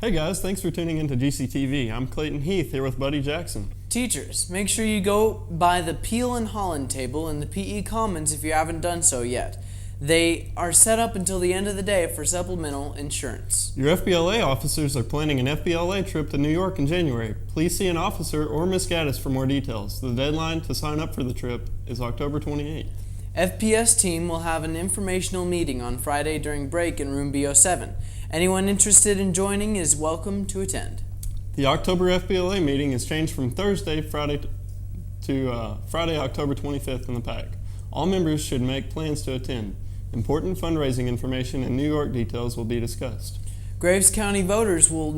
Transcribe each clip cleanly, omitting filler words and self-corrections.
Hey guys, thanks for tuning into Gctv. I'm Clayton Heath here with Buddy Jackson. Teachers, make sure you go by the Peel and Holland table in the PE Commons if you haven't done so yet. They are set up until the end of the day for supplemental insurance. Your FBLA officers are planning an FBLA trip to New York in January. Please see an officer or Ms. Gaddis for more details. The deadline to sign up for the trip is October 28th. FPS team will have an informational meeting on Friday during break in room B07. Anyone interested in joining is welcome to attend. The October FBLA meeting is changed from Thursday, Friday to Friday, October 25th in the PAC. All members should make plans to attend. Important fundraising information and New York details will be discussed. Graves County voters will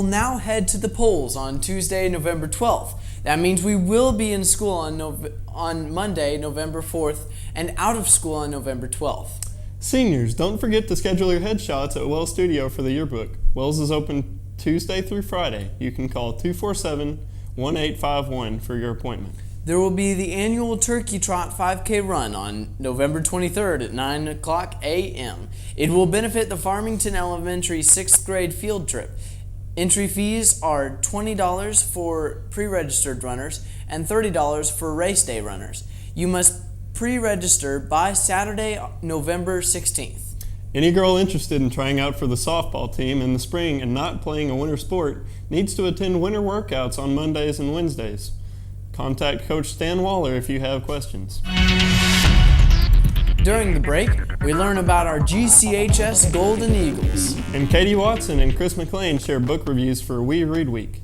now head to the polls on Tuesday, November 12th. That means we will be in school on Monday, November 4th, and out of school on November 12th. Seniors, don't forget to schedule your headshots at Wells Studio for the yearbook. Wells is open Tuesday through Friday. You can call 247-1851 for your appointment. There will be the annual Turkey Trot 5K run on November 23rd at 9 o'clock a.m. It will benefit the Farmington Elementary 6th grade field trip. Entry fees are $20 for pre-registered runners and $30 for race day runners. You must pre-register by Saturday, November 16th. Any girl interested in trying out for the softball team in the spring and not playing a winter sport needs to attend winter workouts on Mondays and Wednesdays. Contact Coach Stan Waller if you have questions. During the break, we learn about our GCHS Golden Eagles. And Katie Watson and Chris McLean share book reviews for We Read Week.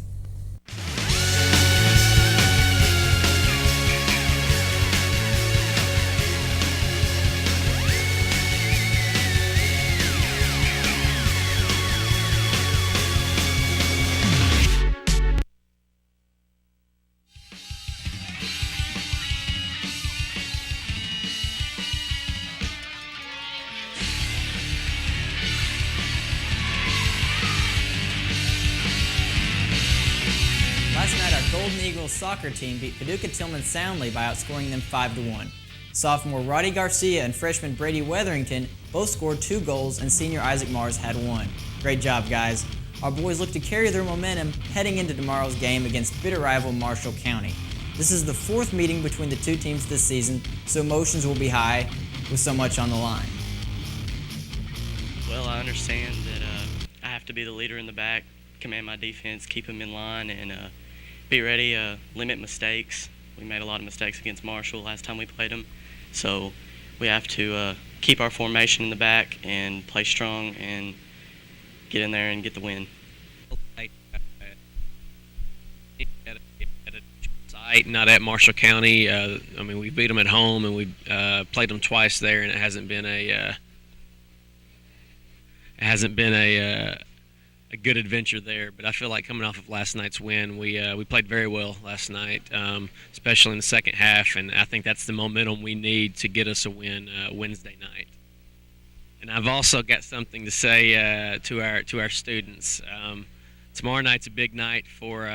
Last night, our Golden Eagles soccer team beat Paducah Tillman soundly by outscoring them 5-1. Sophomore Roddy Garcia and freshman Brady Weatherington both scored 2 goals, and senior Isaac Mars had 1. Great job, guys. Our boys look to carry their momentum heading into tomorrow's game against bitter rival Marshall County. This is the 4th meeting between the two teams this season, so emotions will be high with so much on the line. Well, I understand that I have to be the leader in the back, command my defense, keep them in line, and be ready, limit mistakes. We made a lot of mistakes against Marshall last time we played them, so we have to keep our formation in the back and play strong and get in there and get the win. Not at Marshall County. We beat them at home, and we played them twice there, and it hasn't been a good adventure there. But I feel like coming off of last night's win, we played very well last night, especially in the second half, and I think that's the momentum we need to get us a win Wednesday night. And I've also got something to say to our students. Tomorrow night's a big night for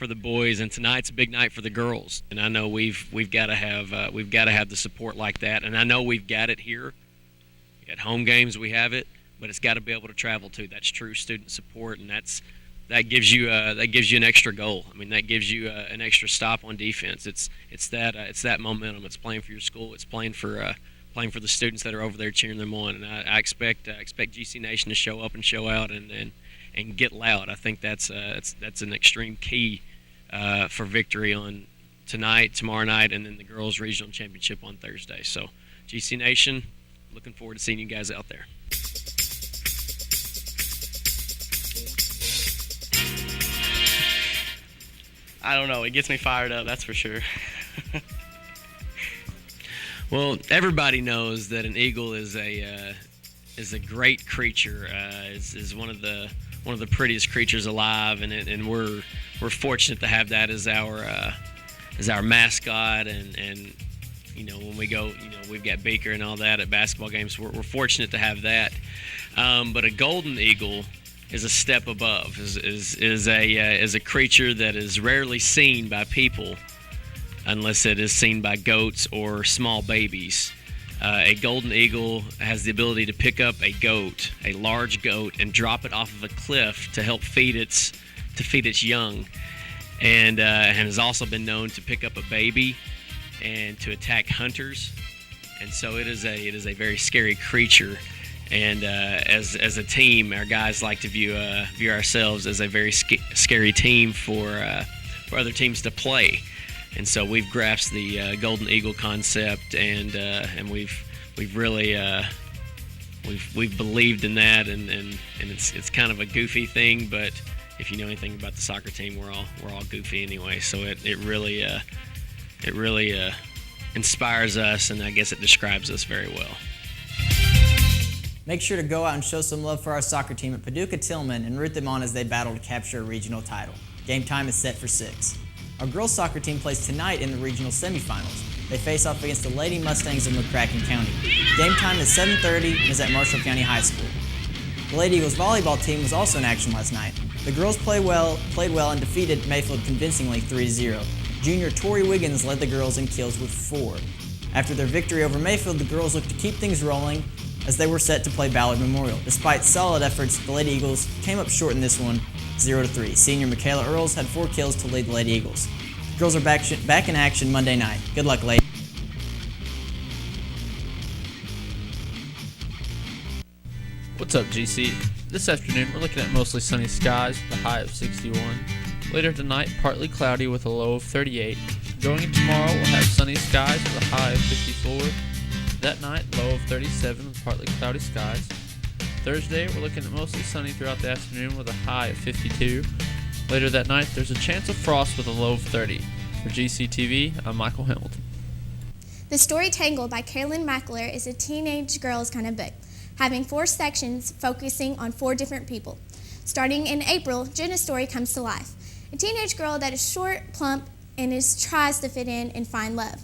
the boys, and tonight's a big night for the girls. And I know we've got to have the support like that. And I know we've got it here. At home games we have it, but it's got to be able to travel too. That's true student support, and that gives you an extra goal. I mean, that gives you an extra stop on defense. It's that momentum. It's playing for your school. It's playing for the students that are over there cheering them on. And I expect GC Nation to show up and show out and get loud. I think that's an extreme key for victory on tonight, tomorrow night, and then the girls' regional championship on Thursday. So, GC Nation, looking forward to seeing you guys out there. I don't know. It gets me fired up, that's for sure. Well, everybody knows that an eagle is a great creature. Is one of the prettiest creatures alive, and we're fortunate to have that as our mascot. And when we go, we've got Baker and all that at basketball games. We're fortunate to have that. But a golden eagle is a step above. Is a creature that is rarely seen by people, unless it is seen by goats or small babies. A golden eagle has the ability to pick up a goat, a large goat, and drop it off of a cliff to help feed its young, and has also been known to pick up a baby and to attack hunters. And so it is a very scary creature. And as a team, our guys like to view ourselves as a very scary team for other teams to play. And so we've grasped the golden eagle concept, and we've really we've believed in that, and it's kind of a goofy thing, but if you know anything about the soccer team, we're all goofy anyway. So it really inspires us, and I guess it describes us very well. Make sure to go out and show some love for our soccer team at Paducah Tillman and root them on as they battle to capture a regional title. Game time is set for 6. Our girls soccer team plays tonight in the regional semifinals. They face off against the Lady Mustangs of McCracken County. Game time is 7:30 and is at Marshall County High School. The Lady Eagles volleyball team was also in action last night. The girls played well and defeated Mayfield convincingly 3-0. Junior Tori Wiggins led the girls in kills with 4. After their victory over Mayfield, the girls looked to keep things rolling as they were set to play Ballard Memorial. Despite solid efforts, the Lady Eagles came up short in this one, 0-3. Senior Michaela Earls had 4 kills to lead the Lady Eagles. The girls are back in action Monday night. Good luck, ladies. What's up, GC? This afternoon, we're looking at mostly sunny skies with a high of 61. Later tonight, partly cloudy with a low of 38. Going into tomorrow, we'll have sunny skies with a high of 54. That night, low of 37 with partly cloudy skies. Thursday, we're looking at mostly sunny throughout the afternoon with a high of 52. Later that night, there's a chance of frost with a low of 30. For Gctv, I'm Michael Hamilton. The story Tangled by Carolyn McClure is a teenage girls kind of book, having 4 sections focusing on 4 different people. Starting in April, Jenna's story comes to life. A teenage girl that is short, plump, and tries to fit in and find love.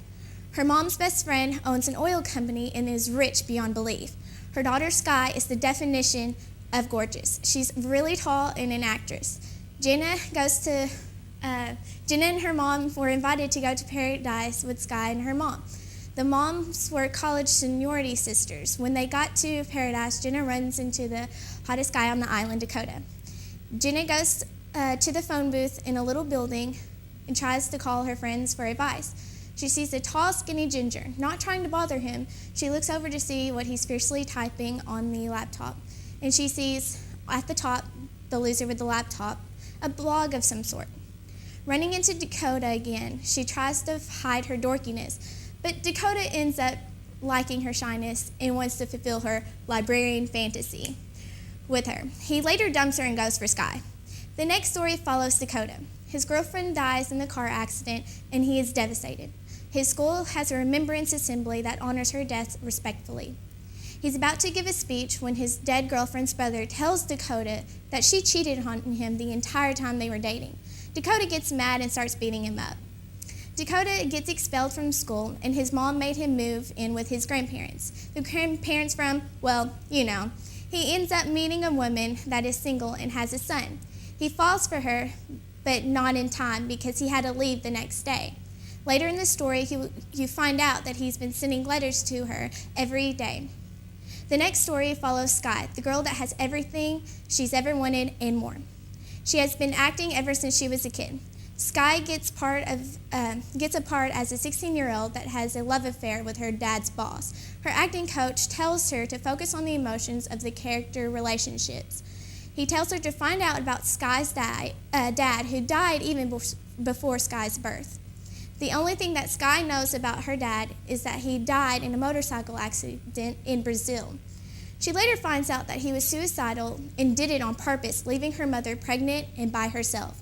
Her mom's best friend owns an oil company and is rich beyond belief. Her daughter Sky is the definition of gorgeous. She's really tall and an actress. Jenna and her mom were invited to go to Paradise with Sky and her mom. The moms were college seniority sisters. When they got to Paradise, Jenna runs into the hottest guy on the island, Dakota. Jenna goes to the phone booth in a little building and tries to call her friends for advice. She sees a tall, skinny ginger. Not trying to bother him, she looks over to see what he's fiercely typing on the laptop. And she sees, at the top, the loser with the laptop, a blog of some sort. Running into Dakota again, she tries to hide her dorkiness, but Dakota ends up liking her shyness and wants to fulfill her librarian fantasy with her. He later dumps her and goes for Sky. The next story follows Dakota. His girlfriend dies in the car accident, and he is devastated. His school has a remembrance assembly that honors her death respectfully. He's about to give a speech when his dead girlfriend's brother tells Dakota that she cheated on him the entire time they were dating. Dakota gets mad and starts beating him up. Dakota gets expelled from school, and his mom made him move in with his grandparents. The grandparents from, well, you know. He ends up meeting a woman that is single and has a son. He falls for her, but not in time because he had to leave the next day. Later in the story, you find out that he's been sending letters to her every day. The next story follows Sky, the girl that has everything she's ever wanted and more. She has been acting ever since she was a kid. Sky gets a part as a 16-year-old that has a love affair with her dad's boss. Her acting coach tells her to focus on the emotions of the character relationships. He tells her to find out about Sky's dad, who died even before Sky's birth. The only thing that Sky knows about her dad is that he died in a motorcycle accident in Brazil. She later finds out that he was suicidal and did it on purpose, leaving her mother pregnant and by herself.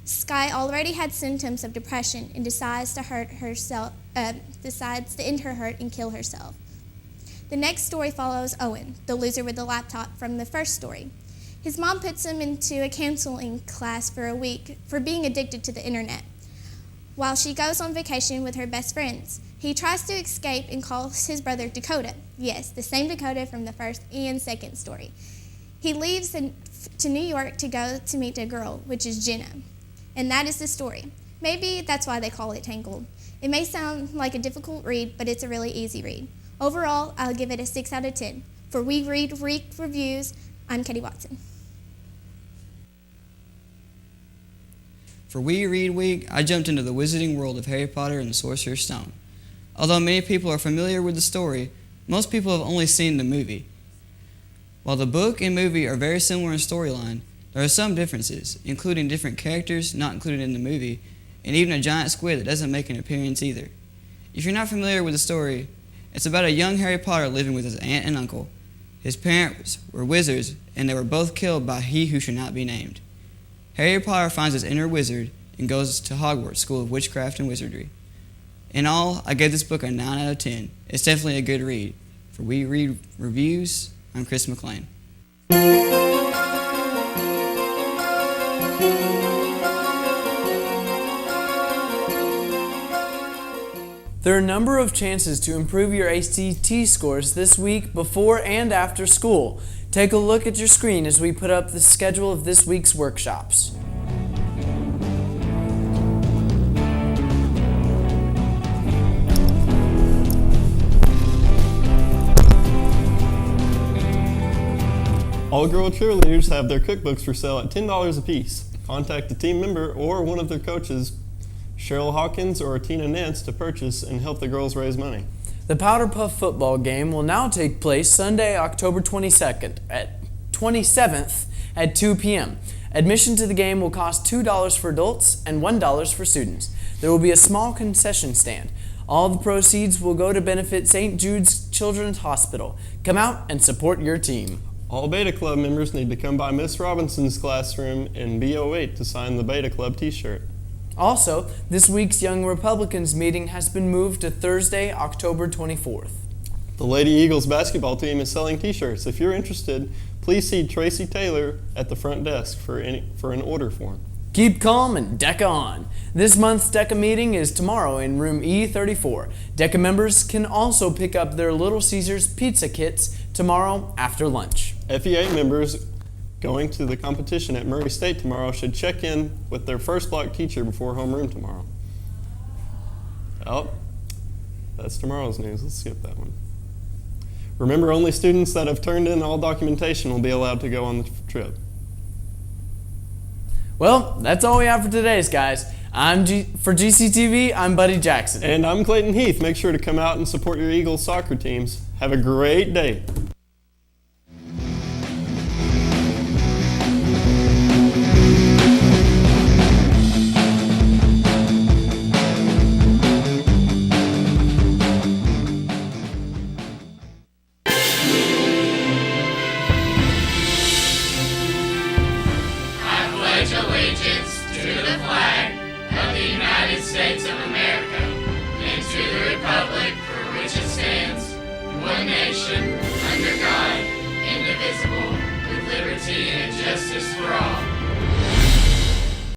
Sky already had symptoms of depression and decides to end her hurt and kill herself. The next story follows Owen, the loser with the laptop from the first story. His mom puts him into a counseling class for a week for being addicted to the internet. While she goes on vacation with her best friends, he tries to escape and calls his brother Dakota. Yes, the same Dakota from the first and second story. He leaves to New York to go to meet a girl, which is Jenna. And that is the story. Maybe that's why they call it Tangled. It may sound like a difficult read, but it's a really easy read. Overall, I'll give it a 6 out of 10. For We Read Week Reviews, I'm Katie Watson. For We Read Week, I jumped into the wizarding world of Harry Potter and the Sorcerer's Stone. Although many people are familiar with the story, most people have only seen the movie. While the book and movie are very similar in storyline, there are some differences, including different characters not included in the movie, and even a giant squid that doesn't make an appearance either. If you're not familiar with the story, it's about a young Harry Potter living with his aunt and uncle. His parents were wizards, and they were both killed by he who should not be named. Harry Potter finds his inner wizard and goes to Hogwarts School of Witchcraft and Wizardry. In all, I gave this book a 9 out of 10. It's definitely a good read. For We Read Reviews, I'm Chris McLean. There are a number of chances to improve your ACT scores this week before and after school. Take a look at your screen as we put up the schedule of this week's workshops. All-girl cheerleaders have their cookbooks for sale at $10 a piece. Contact a team member or one of their coaches, Cheryl Hawkins or Tina Nance, to purchase and help the girls raise money. The Powder Puff football game will now take place Sunday, October 27th at 2 p.m. Admission to the game will cost $2 for adults and $1 for students. There will be a small concession stand. All the proceeds will go to benefit St. Jude's Children's Hospital. Come out and support your team. All Beta Club members need to come by Miss Robinson's classroom in B08 to sign the Beta Club t-shirt. Also, this week's Young Republicans meeting has been moved to Thursday, October 24th. The Lady Eagles basketball team is selling t-shirts. If you're interested, please see Tracy Taylor at the front desk for an order form. Keep calm and DECA on. This month's DECA meeting is tomorrow in room E34. DECA members can also pick up their Little Caesars pizza kits tomorrow after lunch. FE8 members going to the competition at Murray State tomorrow should check in with their first block teacher before homeroom tomorrow. Oh, that's tomorrow's news. Let's skip that one. Remember, only students that have turned in all documentation will be allowed to go on the trip. Well, that's all we have for today's, guys. For Gctv, I'm Buddy Jackson. And I'm Clayton Heath. Make sure to come out and support your Eagles soccer teams. Have a great day. Allegiance to the flag of the United States of America and to the republic for which it stands, one nation, under God, indivisible, with liberty and justice for all.